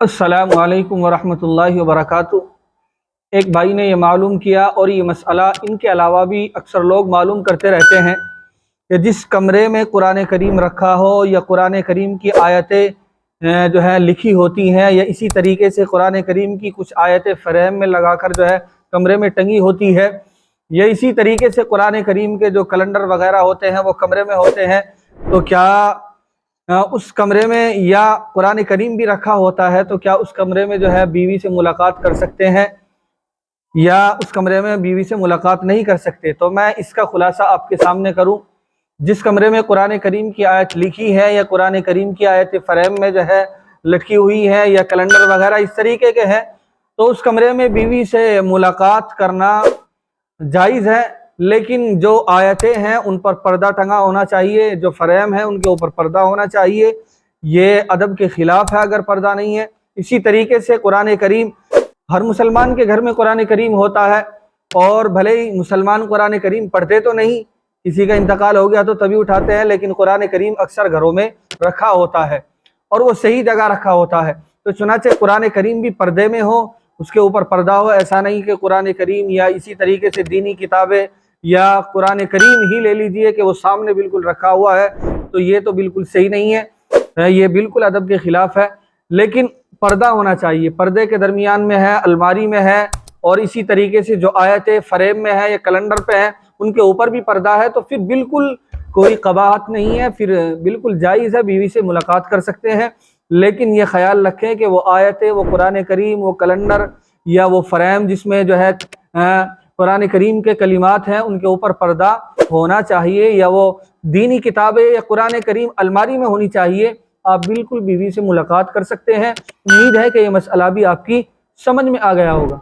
अस्सलामु अलैकुम वरहमतुल्लाहि वबरकातुहू। एक भाई ने ये मालूम किया और ये मसला इनके अलावा भी अक्सर लोग मालूम करते रहते हैं कि जिस कमरे में कुरान करीम रखा हो या कुरान करीम की आयतें जो है लिखी होती हैं या इसी तरीके से कुरान करीम की कुछ आयतें फ्रेम में लगाकर जो है कमरे में टंगी होती है, या इसी तरीके से कुरान करीम के जो कैलेंडर वगैरह होते हैं वो कमरे में होते हैं, तो क्या उस कमरे में या कुरान करीम भी रखा होता है तो क्या उस कमरे में जो है बीवी से मुलाकात कर सकते हैं या उस कमरे में बीवी से मुलाकात नहीं कर सकते? तो मैं इसका खुलासा आपके सामने करूं। जिस कमरे में कुरान करीम की आयत लिखी है या कुरान करीम की आयत फ्रेम में जो है लटकी हुई है या कैलेंडर वगैरह इस तरीके के हैं, तो उस कमरे में बीवी से मुलाकात करना जायज़ है, लेकिन जो आयतें हैं उन पर पर्दा टंगा होना चाहिए, जो फ्रेम है उनके ऊपर पर्दा होना चाहिए। ये अदब के ख़िलाफ़ है अगर पर्दा नहीं है। इसी तरीके से कुरान करीम, हर मुसलमान के घर में कुरान करीम होता है, और भले ही मुसलमान कुरान करीम पढ़ते तो नहीं, किसी का इंतकाल हो गया तो तभी उठाते हैं, लेकिन कुरान करीम अक्सर घरों में रखा होता है और वो सही जगह रखा होता है। तो चुनांचे कुरान करीम भी पर्दे में हो, उसके ऊपर पर्दा हो। ऐसा नहीं कि कुरान करीम या इसी तरीके से दीनी किताबें या कुरान करीम ही ले लीजिए कि वो सामने बिल्कुल रखा हुआ है, तो ये तो बिल्कुल सही नहीं है, ये बिल्कुल अदब के ख़िलाफ़ है। लेकिन पर्दा होना चाहिए, पर्दे के दरमियान में है, अलमारी में है, और इसी तरीके से जो आयतें फ्रेम में है या कैलेंडर पे है उनके ऊपर भी पर्दा है, तो फिर बिल्कुल कोई कबाहत नहीं है, फिर बिल्कुल जायज़ है, बीवी से मुलाकात कर सकते हैं। लेकिन ये ख्याल रखें कि वो आयतें, वो कुरान करीम, वो कैलेंडर या वो फ्रेम जिसमें जो है कुरान करीम के कलिमात हैं उनके ऊपर पर्दा होना चाहिए, या वो दीनी किताबें या कुरान करीम अलमारी में होनी चाहिए। आप बिल्कुल बीवी से मुलाकात कर सकते हैं। उम्मीद है कि ये मसला भी आपकी समझ में आ गया होगा।